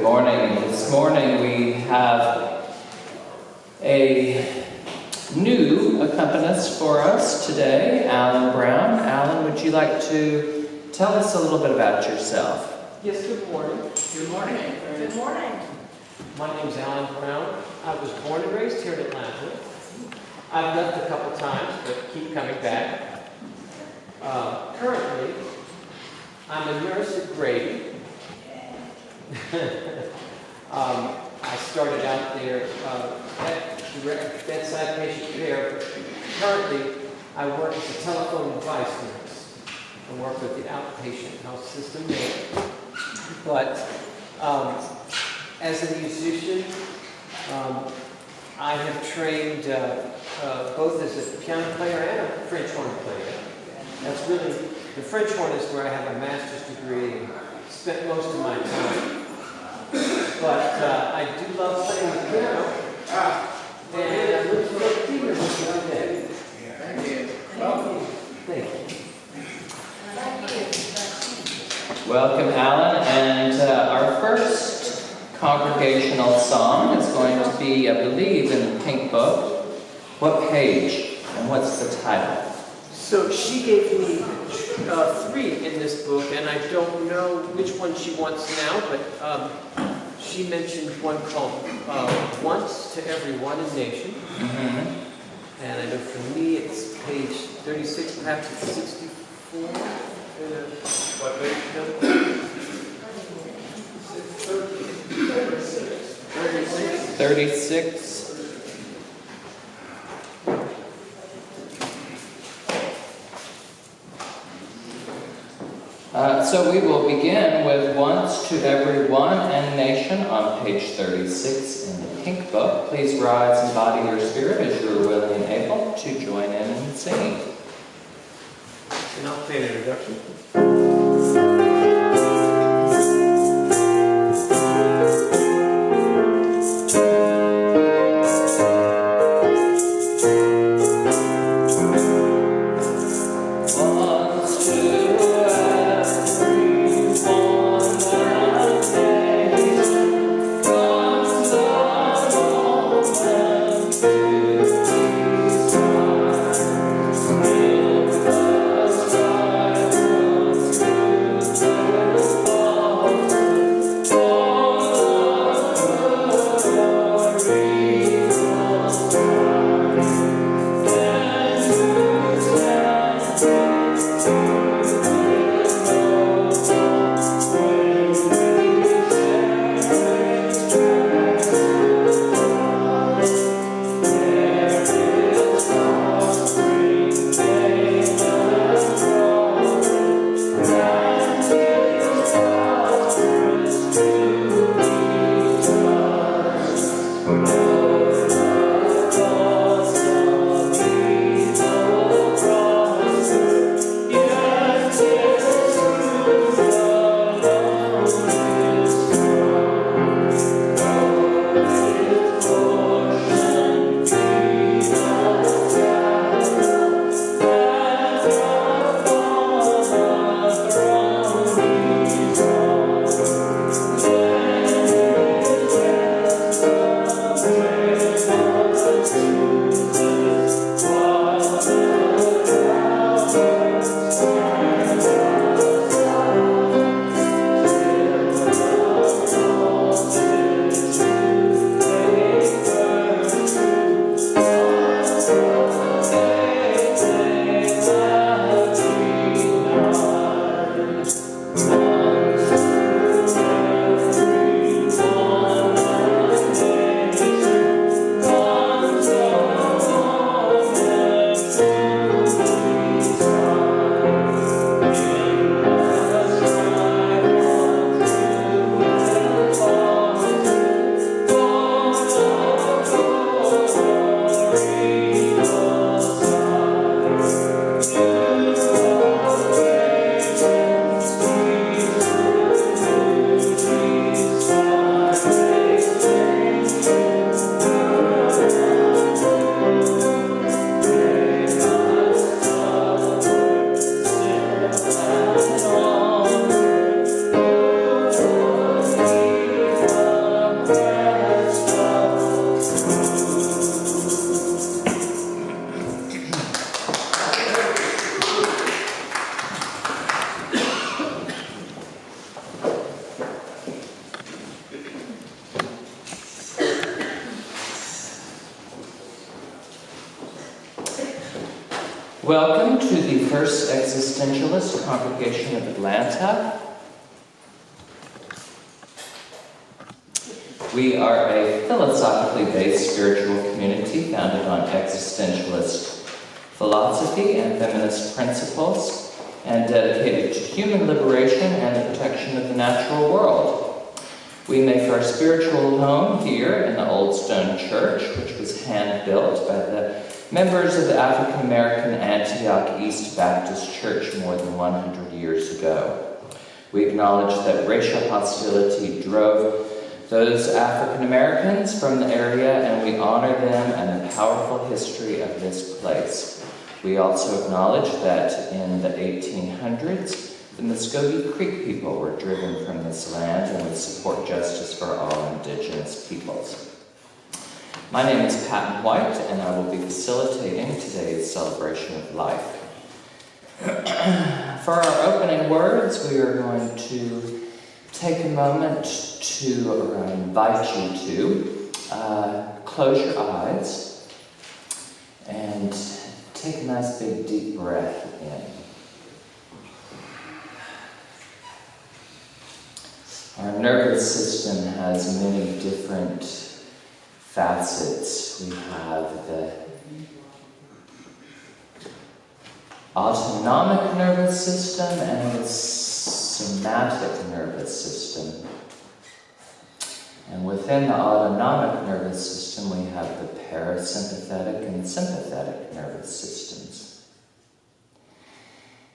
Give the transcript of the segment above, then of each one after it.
morning. This morning we have a new accompanist for us today, Alan Brown. Alan, would you like to tell us a little bit about yourself? Yes, good morning. Good morning. Good morning. My name's Alan Brown. I was born and raised here in Atlanta. I've left a couple times, but keep coming back. Currently, I'm a nurse at Grady. I started out there at direct bedside patient care, but currently I work as a telephone device nurse. I work with the outpatient health system there. But as a musician, I have trained both as a piano player and a French horn player. That's really, the French horn is where I have a master's degree and spent most of my time. But I do love playing the piano, and I'm looking forward to being here with you today. Thank you. Welcome. Thank you. Welcome, Alan. And our first congregational song is going to be, I believe, in the Pink Book. What page and what's the title? So she gave me 3 in this book, and I don't know which one she wants now, but she mentioned one called Once to Everyone in Nation. Mm-hmm. And I know for me it's page 36, perhaps it's 64. What page? 36. So we will begin with Once to Everyone and Nation on page 36 in the Pink Book. Please rise and body your spirit as you are willing and able to join in and sing. And I'll play an introduction. Yeah. Welcome to the First Existentialist Congregation of Atlanta. We are a philosophically based spiritual community founded on existentialist philosophy and feminist principles, and dedicated to human liberation and the protection of the natural world. We make our spiritual home here in the Old Stone Church, which was hand-built by the members of the African American Antioch East Baptist Church more than 100 years ago. We acknowledge that racial hostility drove those African Americans from the area, and we honor them and the powerful history of this place. We also acknowledge that in the 1800s, the Muscogee Creek people were driven from this land, and we support justice for all indigenous peoples. My name is Patton White, and I will be facilitating today's celebration of life. For our opening words, we are going to take a moment to invite you to close your eyes and take a nice big deep breath in. Our nervous system has many different facets. We have the autonomic nervous system and the somatic nervous system. And within the autonomic nervous system, we have the parasympathetic and sympathetic nervous systems.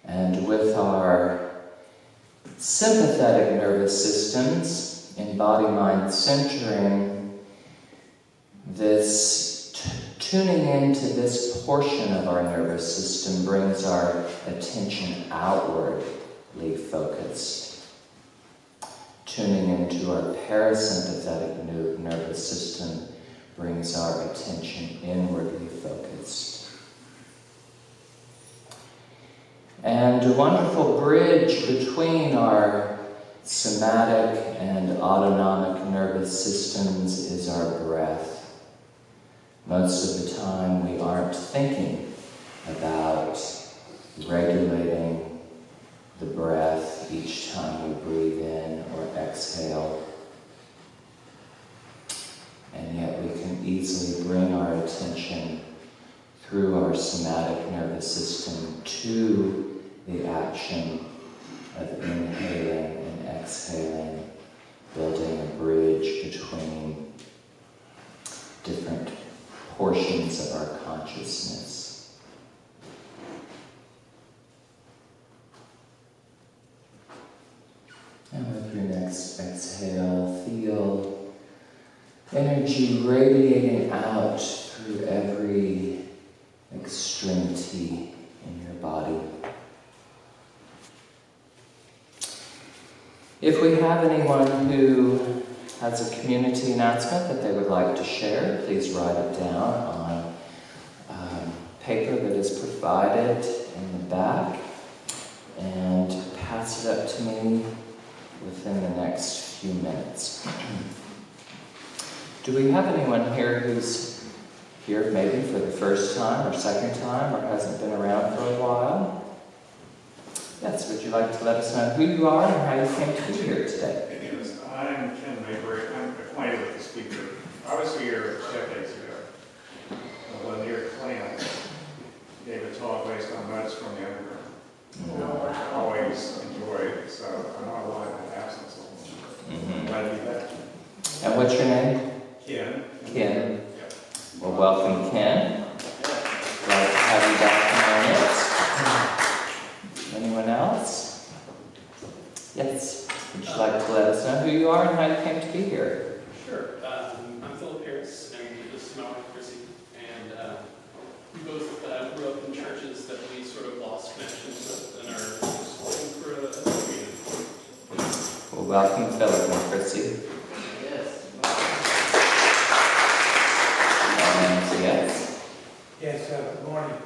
And with our sympathetic nervous systems, in body-mind centering, this tuning into this portion of our nervous system brings our attention outwardly focused. Tuning into our parasympathetic nervous system brings our attention inwardly focused. And a wonderful bridge between our somatic and autonomic nervous systems is our breath. Most of the time we aren't thinking about regulating the breath each time we breathe in or exhale. And yet we can easily bring our attention through our somatic nervous system to the action of inhaling and exhaling, building a bridge between different portions of our consciousness. And with your next exhale, feel energy radiating out through every extremity in your body. If we have anyone who has a community announcement that they would like to share, please write it down on paper that is provided in the back and pass it up to me within the next few minutes. Do we have anyone here who's here maybe for the first time or second time or hasn't been around for a while? Yes, would you like to let us know who you are and how you came to be here today? Yes, I'm Ken Mabry. I'm acquainted with the speaker. I was here decades ago when your clan gave a talk based on notes from the underground. Which I always enjoyed, so I know I will have an absence of them. Glad to be back. And what's your name? Ken. Ken. Yep. Well, welcome, Ken. Glad to have you back in our midst. Anyone else? Yes. Would you like to let us know who you are and how you came to be here? Sure. I'm Philip Harris, and this is Malcolm Chrissy. And we both grew up in churches that we sort of lost connections with and are just looking for a community. Well, welcome, Philip and Chrissy. Yes. And yes. Yes, good morning.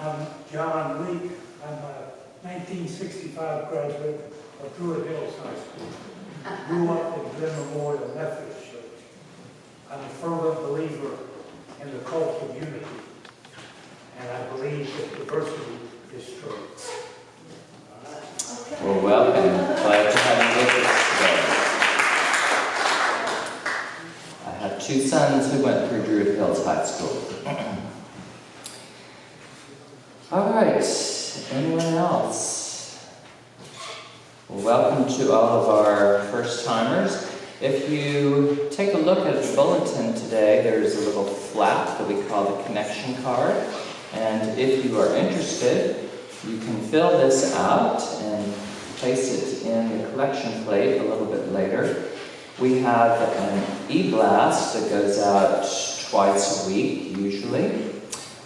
I'm John Leake. I'm a 1965 graduate of Druid Hills High School. Grew up in Glen Memorial Methodist Church. I'm a fervent believer in the cult of unity. And I believe that diversity is true. Well, welcome. Glad to have you with us today. I have two sons who went through Druid Hills High School. All right. Anyone else? Well, welcome to all of our first-timers. If you take a look at the bulletin today, there's a little flap that we call the connection card. And if you are interested, you can fill this out and place it in the collection plate a little bit later. We have an e-blast that goes out twice a week, usually,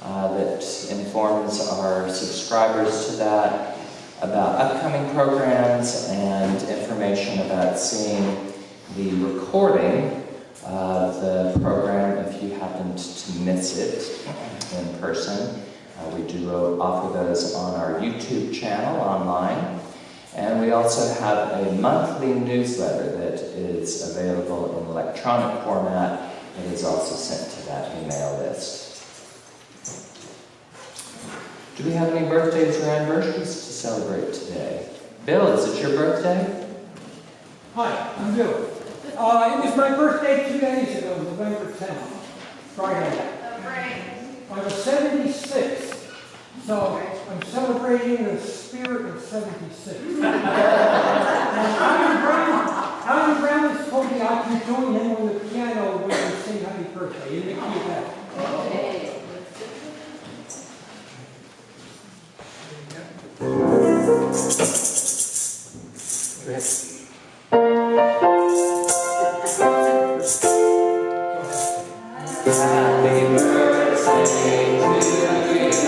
that informs our subscribers to that about upcoming programs and information about seeing the recording of the program if you happened to miss it in person. We do offer those on our YouTube channel online. And we also have a monthly newsletter that is available in electronic format that is also sent to that email list. Do we have any birthdays or anniversaries to celebrate today? Bill, is it your birthday? Hi, I'm Bill. It was my birthday 2 days ago, November 10th, Friday. I was 76, so I'm celebrating the spirit of 76. And Alan Brown has told me I can join him on the piano when we sing Happy Birthday in the key of that. Go ahead. Happy birthday to you. Happy birthday to you. Happy birthday, dear Happy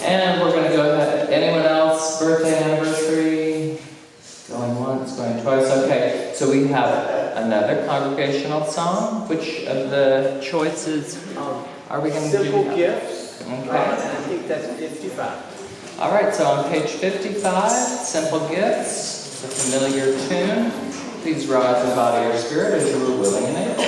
And we're going to go ahead. Anyone else? Birthday, anniversary? Going once, going twice. Okay, so we have another congregational song. Which of the choices are we going to do? Simple Gifts. Okay. I think that's 55. All right, so on page 55, Simple Gifts. It's a familiar tune. Please rise in body or spirit as you are willing and able.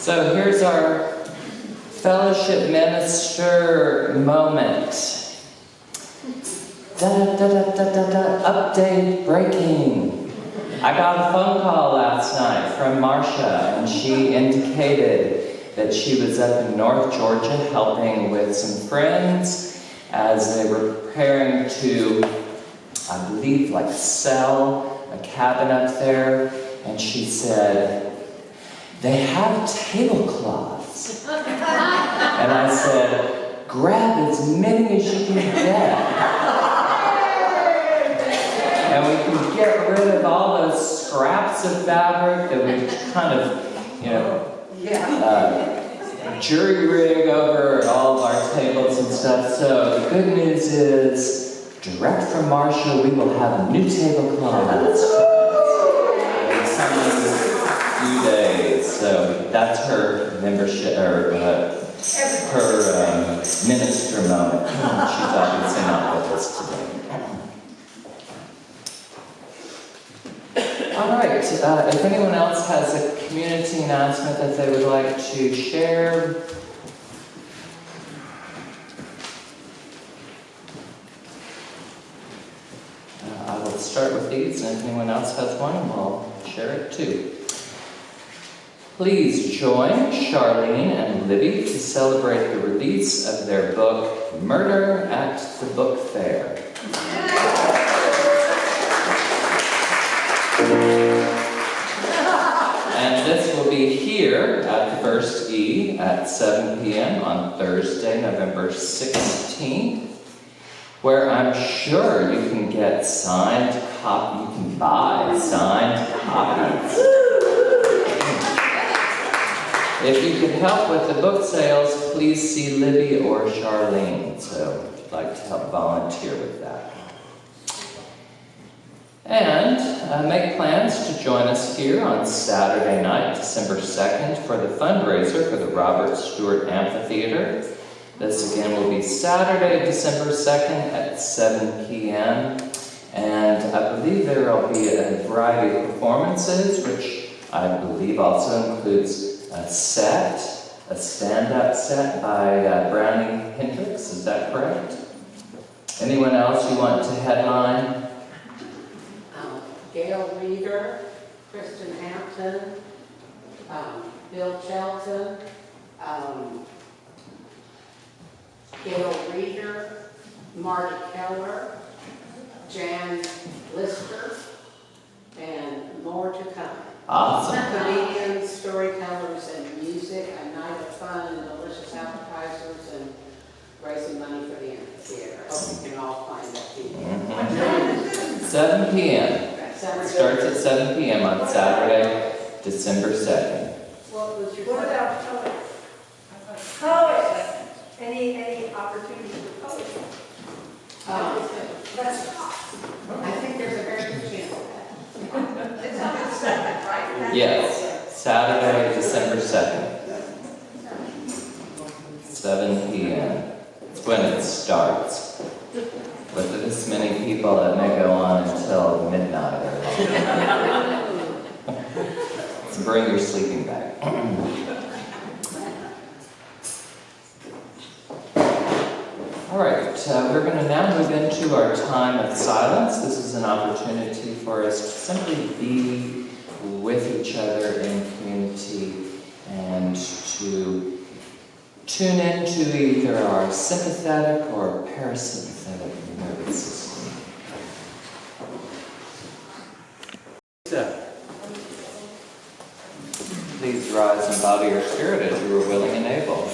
So here's our fellowship minister moment. Update breaking. I got a phone call last night from Marcia, and she indicated that she was up in North Georgia helping with some friends as they were preparing to, I believe, like sell a cabin up there. And she said, they have tablecloths. And I said, grab as many as you can get. And we can get rid of all those scraps of fabric that we kind of, jury rig over all of our tables and stuff. So the good news is, direct from Marcia, we will have new tablecloths in coming few days. So that's her membership, or her minister moment. She's obviously not with us today. All right, if anyone else has a community announcement that they would like to share. I will start with these, and if anyone else has one, we'll share it too. Please join Charlene and Libby to celebrate the release of their book, Murder at the Book Fair. And this will be here at the First E at 7 p.m. on Thursday, November 16th, where I'm sure you can get signed copies, you can buy signed copies. If you could help with the book sales, please see Libby or Charlene. So if you'd like to help volunteer with that. And make plans to join us here on Saturday night, December 2nd, for the fundraiser for the Robert Stewart Amphitheater. This again will be Saturday, December 2nd at 7 p.m. And I believe there will be a variety of performances, which I believe also includes a stand-up set by Brownie Heinrich. Is that correct? Anyone else you want to headline? Gail Reeder, Kristen Hampton, Bill Shelton, Gail Reeder, Marty Keller, Jan Lister, and more to come. Awesome. Comedians, storytellers, and music, a night of fun and delicious appetizers, and raising money for the amphitheater. Hope you can all find that people. 7 p.m. Starts at 7 p.m. on Saturday, December 2nd. What about poets? Poets. Any opportunity for poetry? Let's talk. I think there's a very good chance of that. It's on the 2nd, right? Yes, Saturday, December 2nd. 7 p.m. It's when it starts. With this many people, it may go on until midnight. So bring your sleeping bag. All right, we're going to now move into our time of silence. This is an opportunity for us to simply be with each other in community and to tune into either our sympathetic or parasympathetic nervous system. Please rise and bow to your spirit as you are willing and able.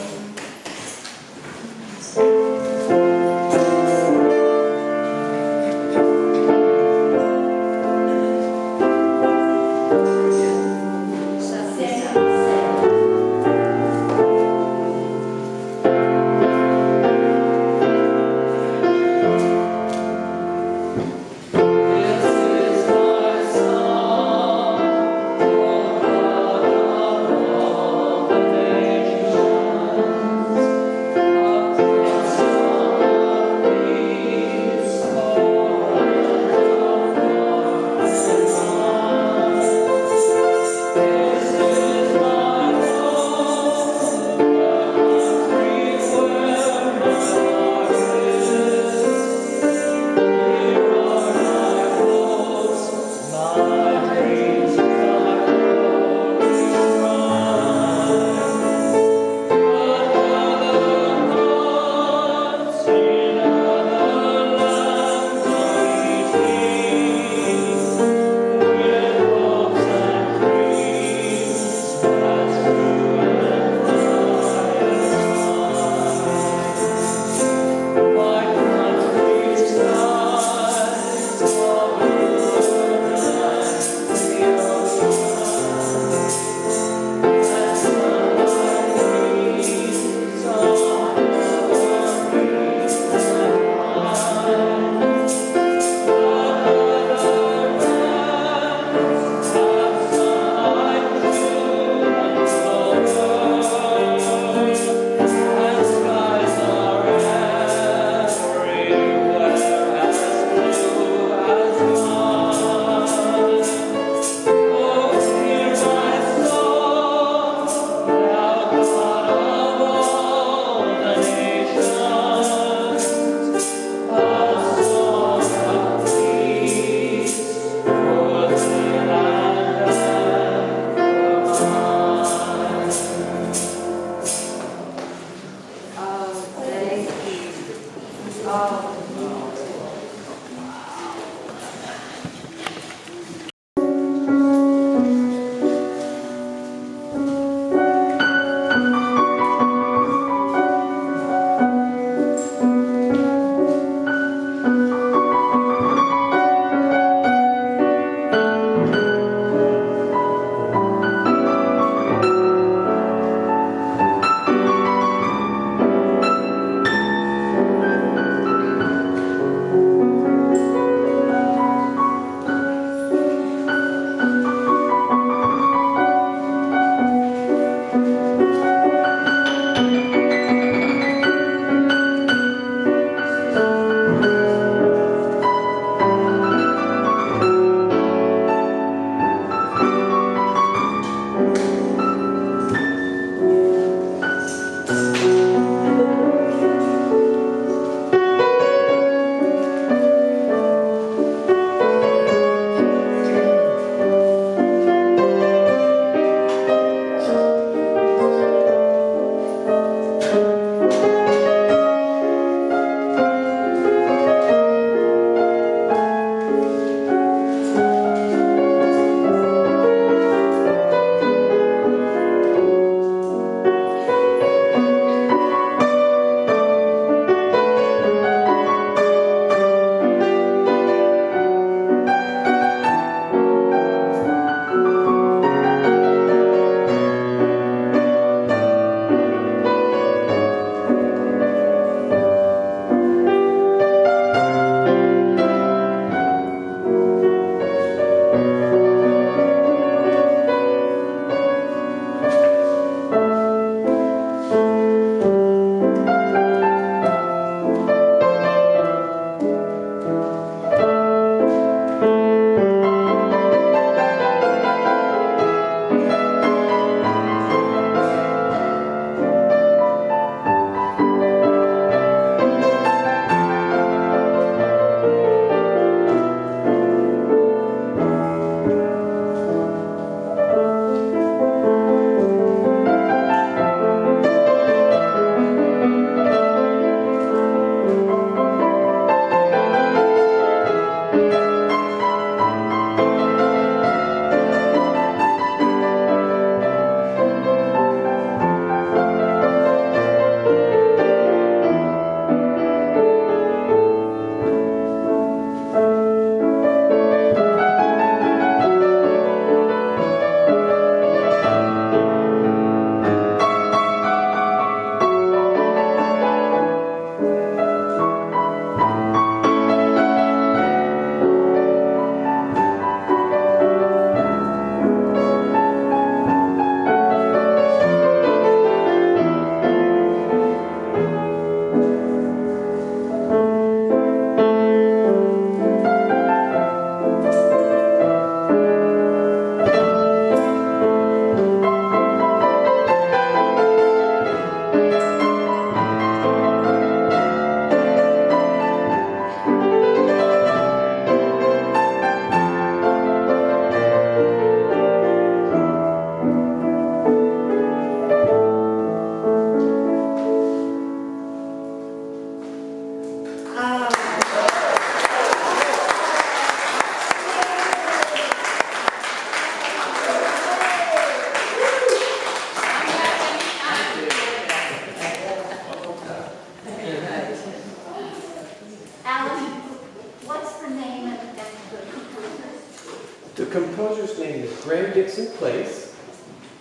composer's name is Graham Dixon Place,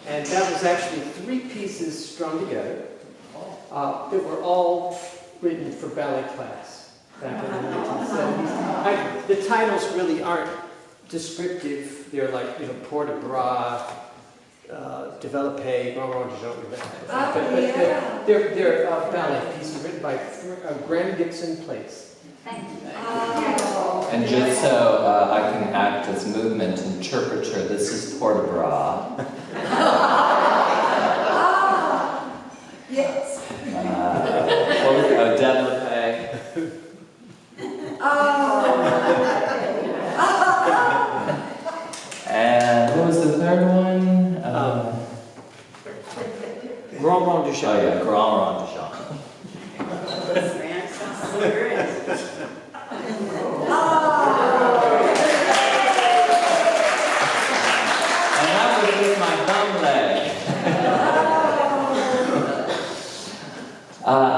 and that was actually 3 pieces strung together that were all written for ballet class back in the 1970s. The titles really aren't descriptive. They're like, Port de Bras, Developé, Grand Rond. But they're ballet pieces written by Graham Dixon Place. Thank you. And just so I can act as movement interpreter, this is Port de Bras. Yes. What was it? Oh, Developé. And what was the third one? Grand Rond du Oh Champ. yeah, Grand Rond du Champ. And that was with my thumb leg.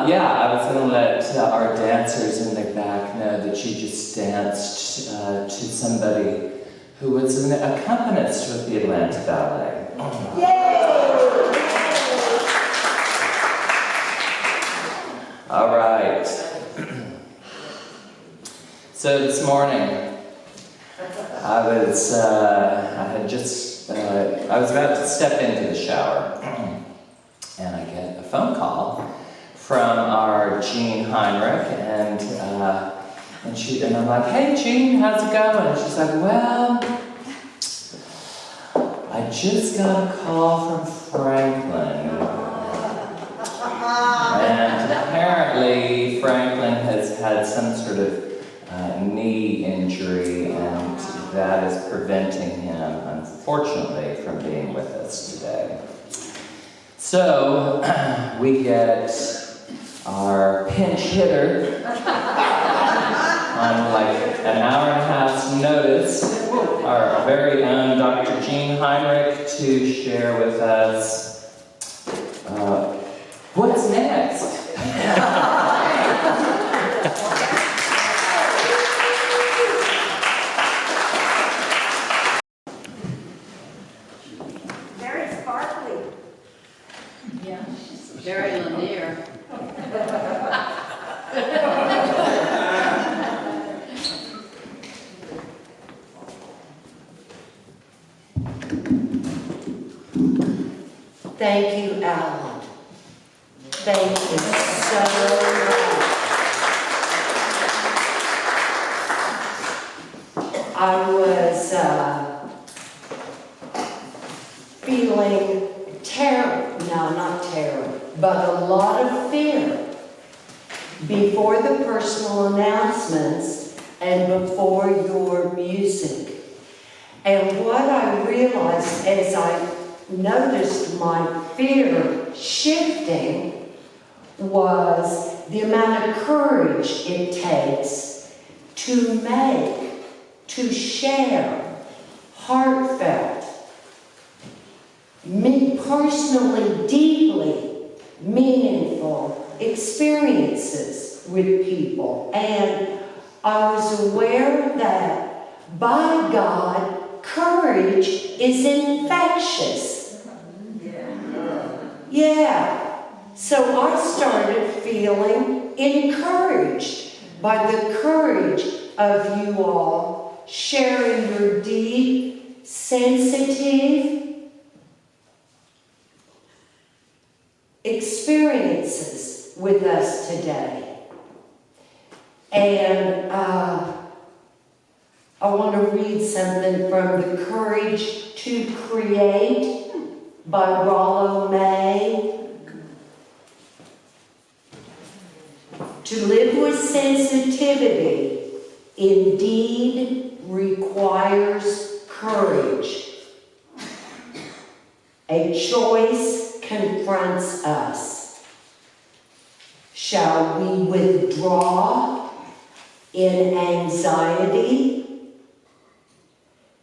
Yeah, I was going to let our dancers in the back know that you just danced to somebody who was an accompanist with the Atlanta Ballet. All right. So this morning, I was about to step into the shower, and I get a phone call from our Jean Heinrich, and I'm like, "Hey Jean, how's it going?" And she's like, "Well, I just got a call from Franklin, and apparently Franklin has had some sort of knee injury, and that is preventing him, unfortunately, from being with us today." So we get our pinch hitter on like an hour and a half's notice, our very own Dr. Jean Heinrich, to share with us what's next. Very sparkly. Yeah, very linear. Thank you, Alan. Thank you so much. I was feeling not terror, but a lot of fear before the personal announcements and before your music. And what I realized as I noticed my fear shifting was the amount of courage it takes to share heartfelt, me personally deeply meaningful experiences with people. And I was aware that by God, courage is infectious. Yeah. So I started feeling encouraged by the courage of you all sharing your deep, sensitive experiences with us today. And I want to read something from The Courage to Create by Rollo May. To live with sensitivity indeed requires courage. A choice confronts us. Shall we withdraw in anxiety,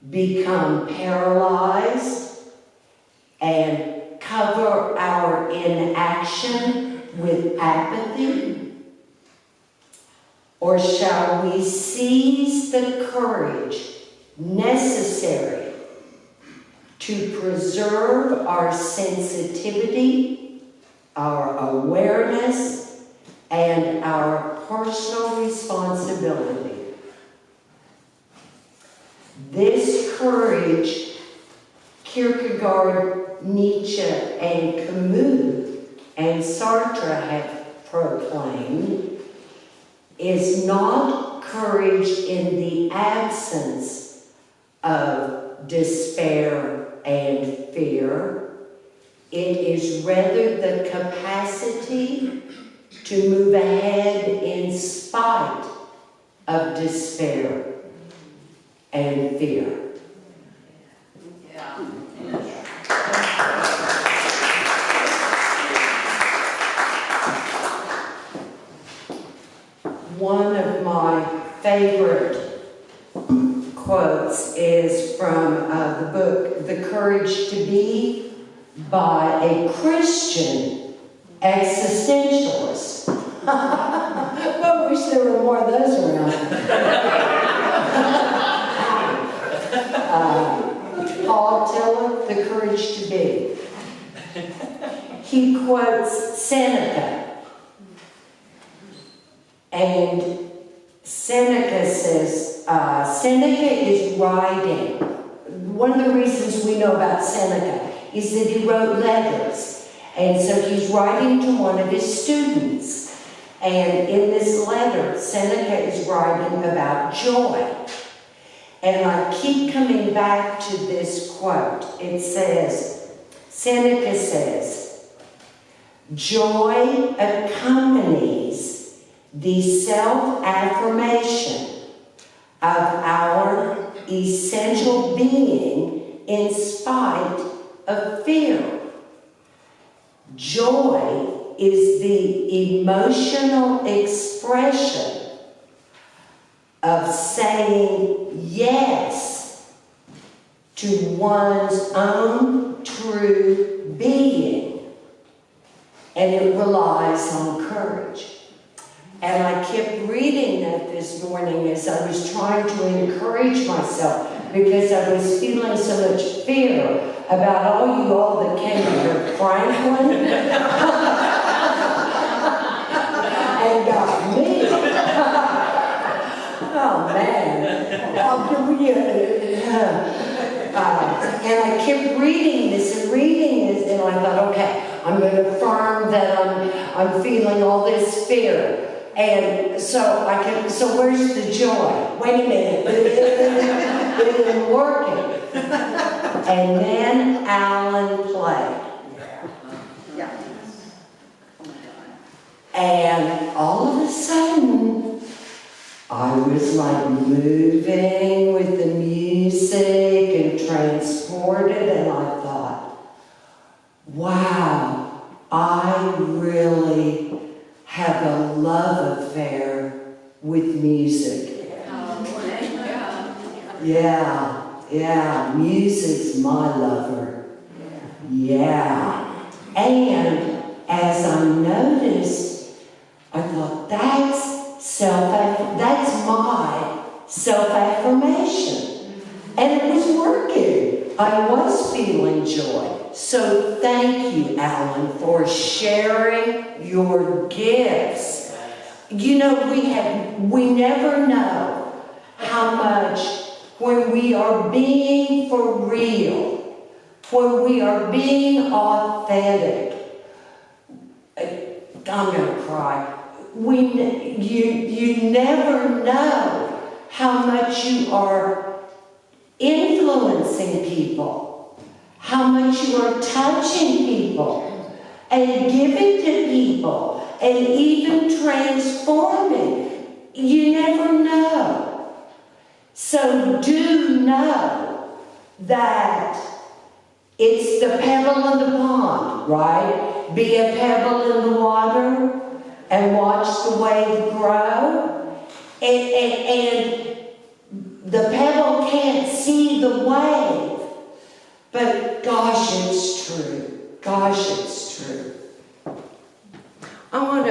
become paralyzed, and cover our inaction with apathy? Or shall we seize the courage necessary to preserve our sensitivity, our awareness, and our personal responsibility. This courage, Kierkegaard, Nietzsche, and Camus, and Sartre have proclaimed, is not courage in the absence of despair and fear. It is rather the capacity to move ahead in spite of despair and fear. One of my favorite quotes is from the book The Courage to Be by a Christian existentialist. I wish there were more of those around. Paul Tiller, The Courage to Be. He quotes Seneca. And Seneca says, Seneca is writing. One of the reasons we know about Seneca is that he wrote letters. And so he's writing to one of his students. And in this letter, Seneca is writing about joy. And I keep coming back to this quote. It says, Seneca says, joy accompanies the self-affirmation of our essential being in spite of fear. Joy is the emotional expression of saying yes to one's own true being, and it relies on courage. And I kept reading that this morning as I was trying to encourage myself, because I was feeling so much fear about all you all that came to Franklin and got me. Oh man. And I kept reading this, and I thought, okay, I'm going to affirm that I'm feeling all this fear. And so so where's the joy? Wait a minute, it isn't working. And then Alan played. Yeah. And all of a sudden, I was like moving with the music and transported, and I thought, wow, I really have a love affair with music. Yeah, music's my lover. Yeah. And as I noticed, I thought, that's my self-affirmation. And it was working. I was feeling joy. So thank you, Alan, for sharing your gifts. You know, we never know how much when we are being for real, when we are being authentic. I'm gonna cry. You never know how much you are influencing people, how much you are touching people and giving to people and even transforming. You never know. So do know that it's the pebble in the pond, right? Be a pebble in the water and watch the wave grow. And the pebble can't see the wave, but gosh, it's true. Gosh, it's true. I want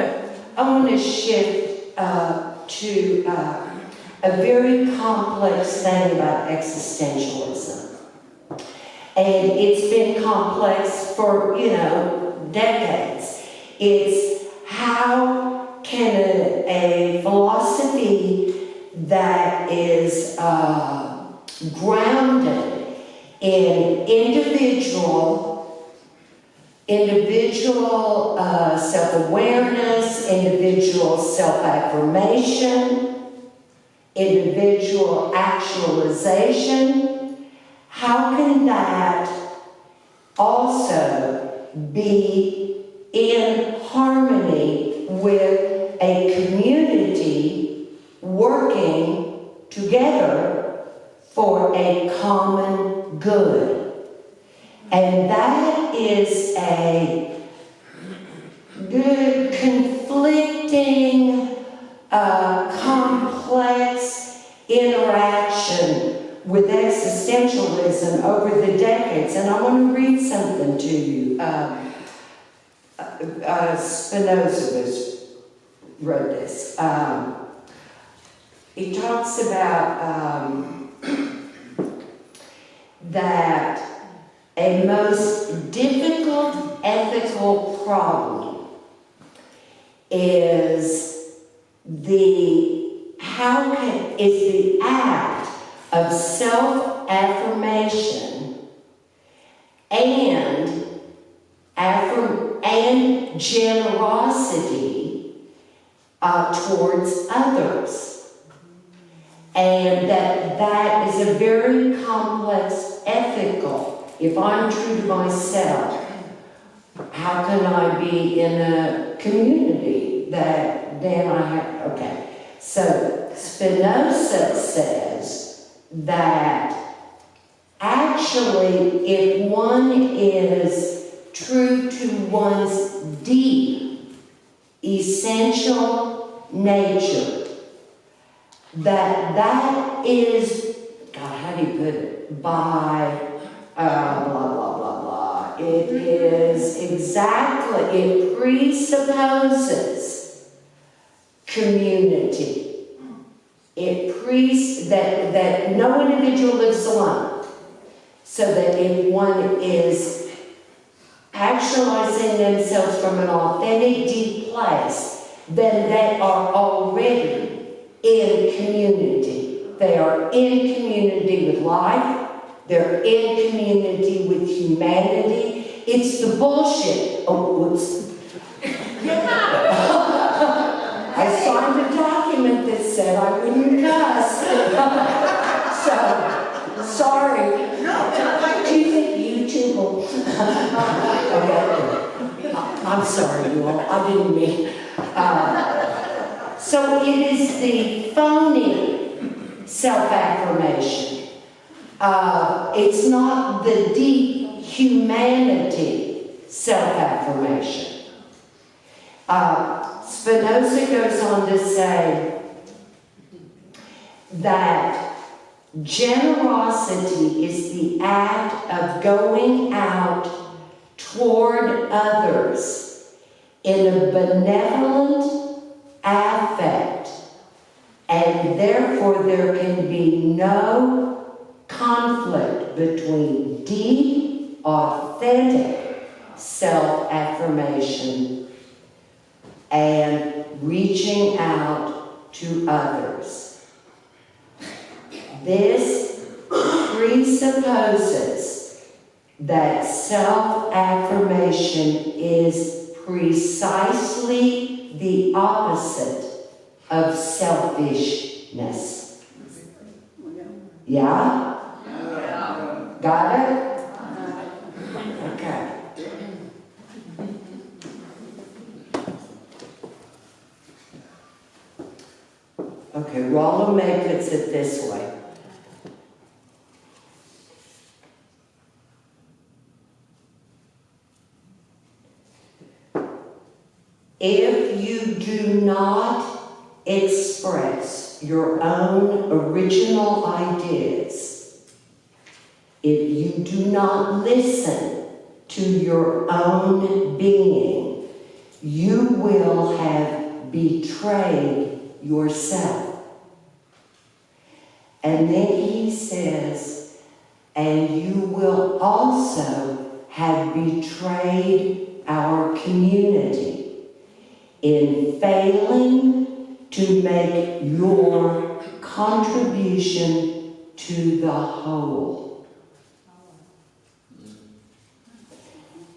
to shift to a very complex thing about existentialism. And it's been complex for, decades. It's how can a philosophy that is grounded in individual self-awareness, individual self-affirmation, individual actualization, how can that also be in harmony with a community working together for a common good? And that is a good, conflicting, complex interaction with existentialism over the decades. And I want to read something to you. Spinoza wrote this. He talks about that a most difficult ethical problem is the act of self-affirmation and generosity towards others. And that is a very complex ethical. If I'm true to myself, how can I be in a community that then I have, okay. So Spinoza says that actually if one is true to one's deep, essential nature, that is, God, how do you put it? By blah, blah, blah, blah. It is exactly, it presupposes community. It that no individual lives alone. So that if one is actualizing themselves from an authentic, deep place, then they are already in community. They are in community with life. They're in community with humanity. It's the bullshit. Oh, whoops. I signed a document that said I wouldn't cuss. So, sorry. Do you think YouTube will... Okay. I'm sorry, you all. I didn't mean... So it is the phony self-affirmation. It's not the deep humanity self-affirmation. Spinoza goes on to say that generosity is the act of going out toward others in a benevolent affect, and therefore there can be no conflict between deep, authentic self-affirmation and reaching out to others. This presupposes that self-affirmation is precisely the opposite of selfishness. Yeah? Got it? Okay. Okay, Rollo May puts it this way. If you do not express your own original ideas, if you do not listen to your own being, you will have betrayed yourself. And then he says, and you will also have betrayed our community in failing to make your contribution to the whole.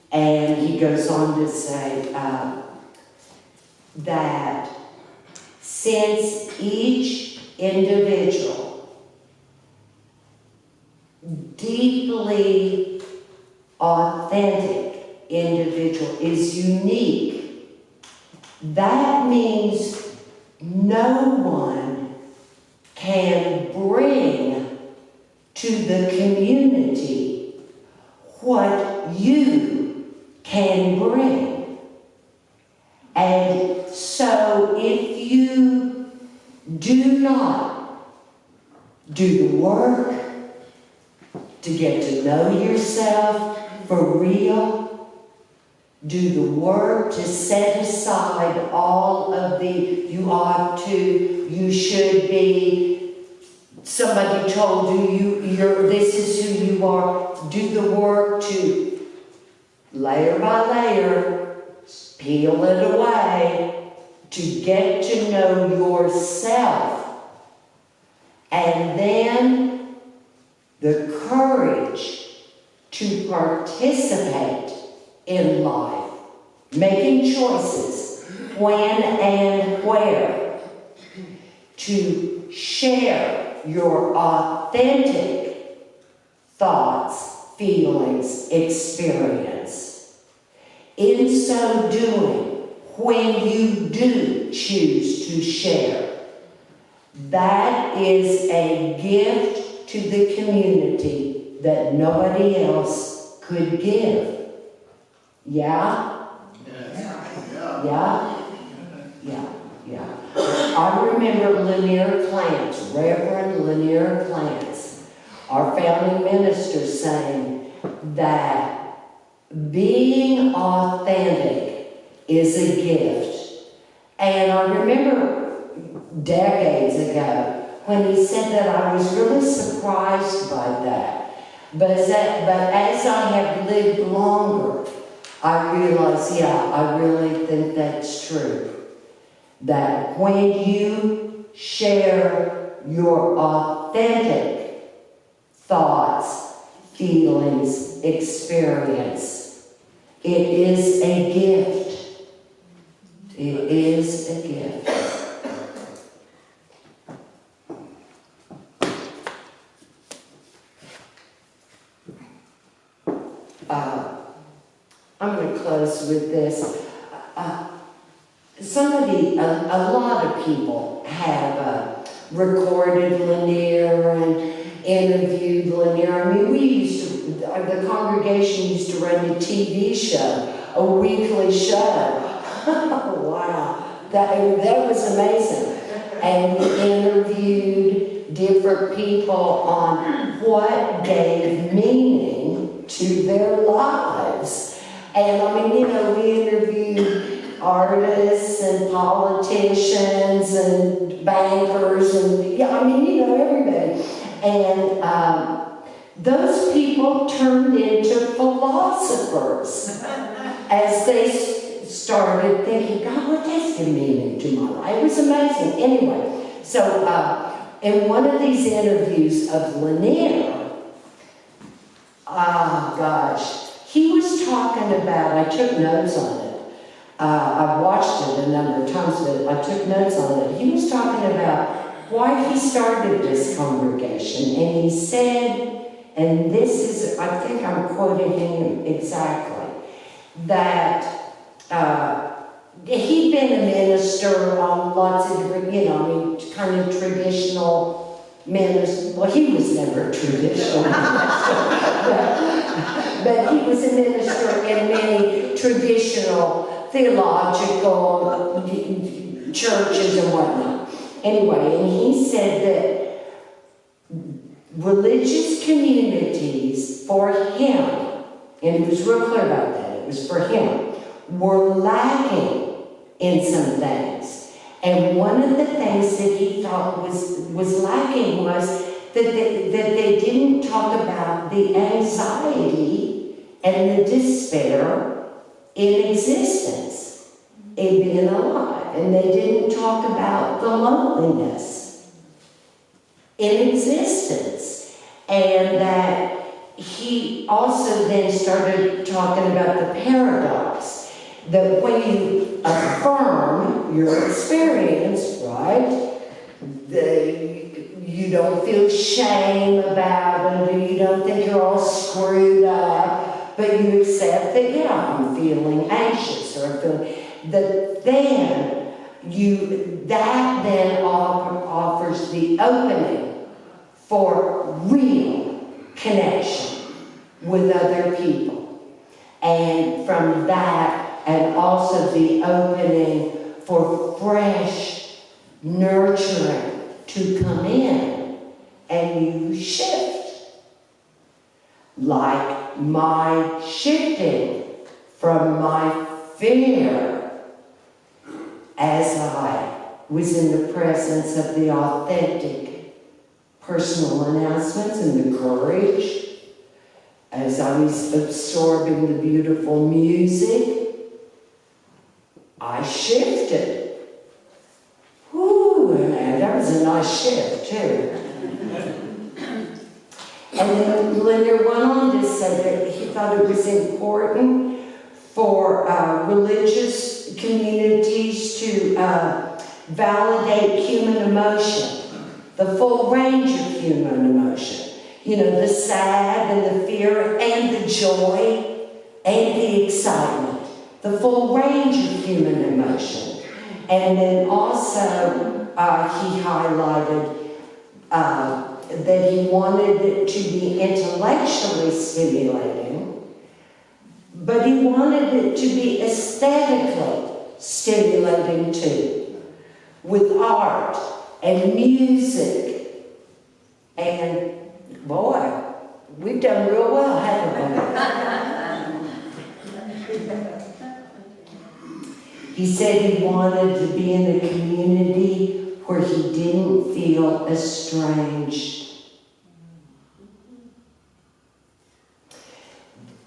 And he goes on to say that since each individual, deeply authentic individual, is unique, that means no one can bring to the community what you can bring. And so if you do not do the work to get to know yourself for real, do the work to set aside all of the you ought to, you should be, somebody told you, this is who you are, do the work to layer by layer, peel it away, to get to know yourself. And then the courage to participate in life, making choices when and where, to share your authentic thoughts, feelings, experience. In so doing, when you do choose to share, that is a gift to the community that nobody else could give. Yeah? Yeah? Yeah. I remember Lanier Clance, Reverend Lanier Clance, our founding minister, saying that being authentic is a gift. And I remember decades ago when he said that, I was really surprised by that. But as I have lived longer, I realize, I really think that's true. That when you share your authentic thoughts, feelings, experience, it is a gift. It is a gift. I'm going to close with this. A lot of people have recorded Lanier and interviewed Lanier. I mean, the congregation used to run a TV show, a weekly show. Wow, that was amazing. And we interviewed different people on what gave meaning to their lives. And I mean, we interviewed artists and politicians and bankers and, everybody. And those people turned into philosophers as they started thinking, God, what does give meaning to my life? It was amazing. Anyway, so in one of these interviews of Lanier, he was talking about, I took notes on it. I've watched it a number of times, but I took notes on it. He was talking about why he started this congregation, and he said, and this is, I think I'm quoting him exactly, that he'd been a minister on lots of different, kind of traditional minister. Well, he was never a traditional minister, but he was a minister in many traditional theological churches and whatnot. Anyway, and he said that religious communities for him, and he was real clear about that, it was for him, were lacking in some things. And one of the things that he thought was lacking was that they didn't talk about the anxiety and the despair in existence, in being alive. And they didn't talk about the loneliness in existence. And that he also then started talking about the paradox, that when you affirm your experience, right, you don't feel shame about it, you don't think you're all screwed up, but you accept that, yeah, I'm feeling anxious, or I'm feeling, that then offers the opening for real connection with other people. And from that, and also the opening for fresh nurturing to come in, and you shift. Like my shifting from my fear as I was in the presence of the authentic personal announcements and the courage, as I was absorbing the beautiful music, I shifted. Whew, and that was a nice shift too. And then Leonard went on to say that he thought it was important for religious communities to validate human emotion, the full range of human emotion. You know, the sad and the fear and the joy and the excitement, the full range of human emotion. And then also he highlighted that he wanted it to be intellectually stimulating, but he wanted it to be aesthetically stimulating too, with art and music. And boy, we've done real well, haven't we? He said he wanted to be in a community where he didn't feel estranged.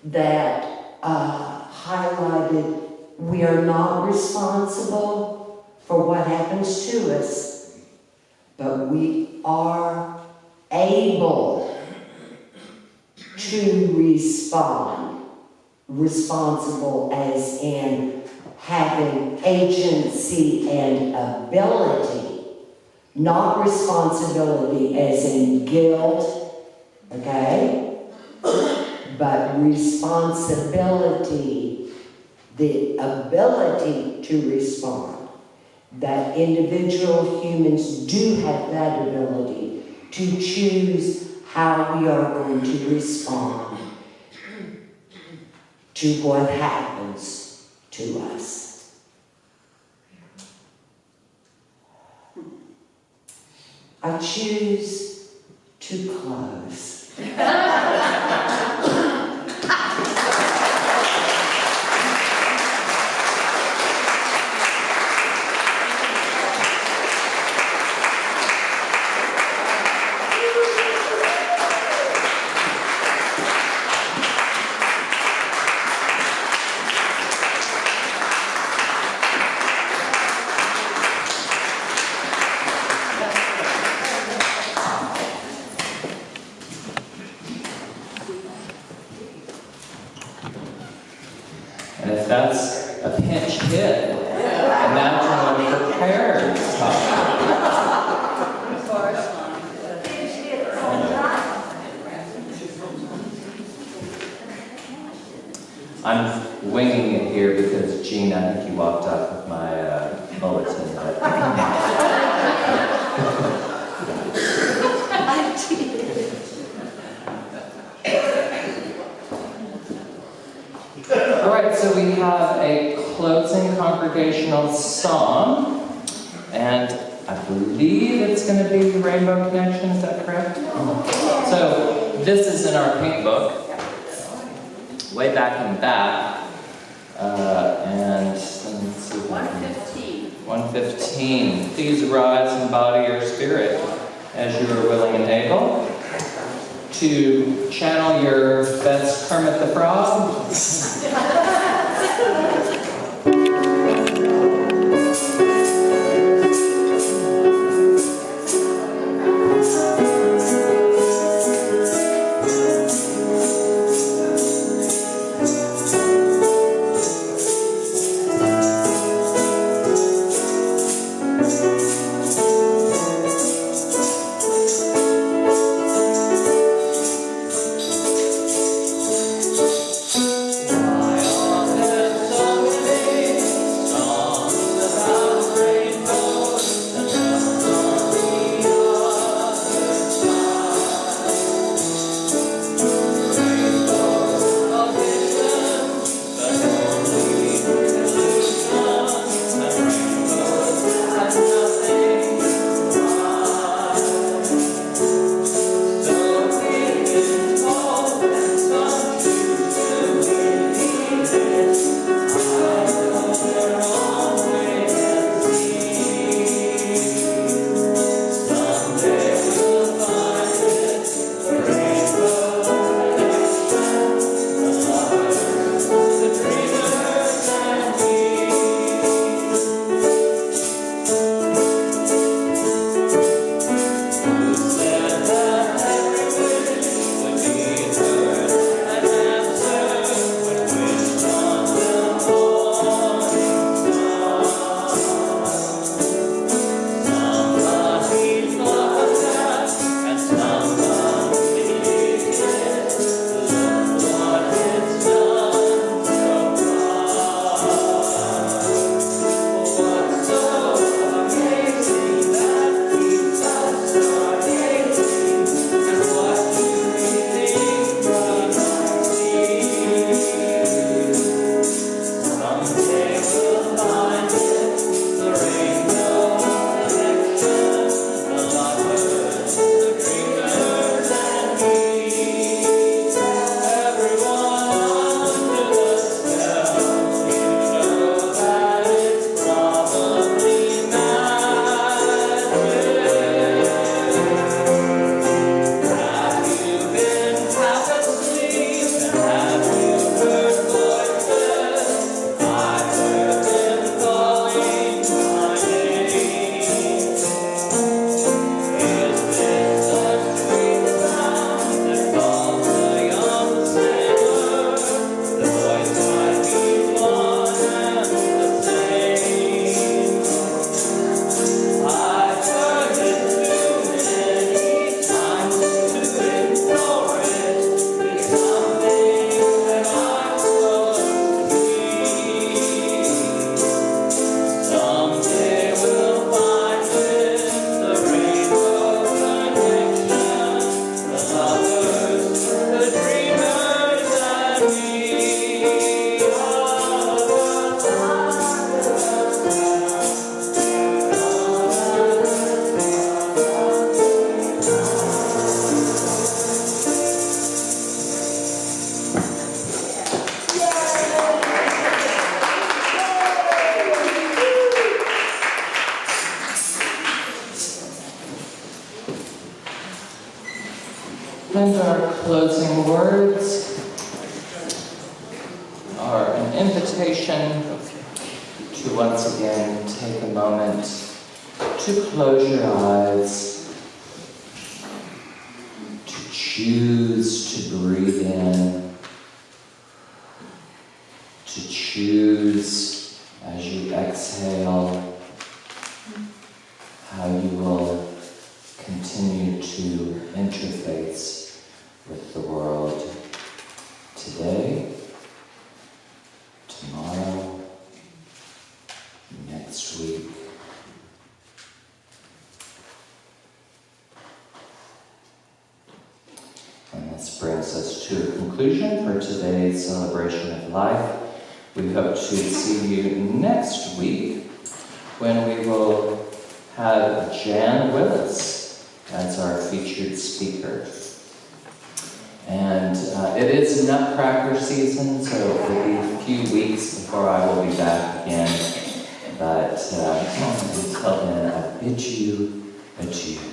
That highlighted we are not responsible for what happens to us, but we are able to respond. Responsible as in having agency and ability, not responsibility as in guilt, okay? But responsibility, the ability to respond. That individual humans do have that ability to choose how we are going to respond to what happens to us. I choose to close. And if that's a pinch hit, imagine what prepared talk. I'm winging it here because Gene, I think you walked off with my bulletin. All right, so we have a closing congregational song, and I believe it's going to be Rainbow Connection, is that correct? So this is in our pink book, way back in the back, and let's see if I can... 115. 115. Please rise and body your spirit. as you are willing and able, to channel your best Kermit the Frog. And our closing words are an invitation to once again take a moment to close your eyes, to choose to breathe in, to choose as you exhale how you will continue to interface with the world today, tomorrow, next week. And this brings us to a conclusion for today's celebration of life. We hope to see you next week when we will have Jan Willis as our featured speaker. And it is Nutcracker season, so it will be a few weeks before I will be back again. But until then, I bid you adieu.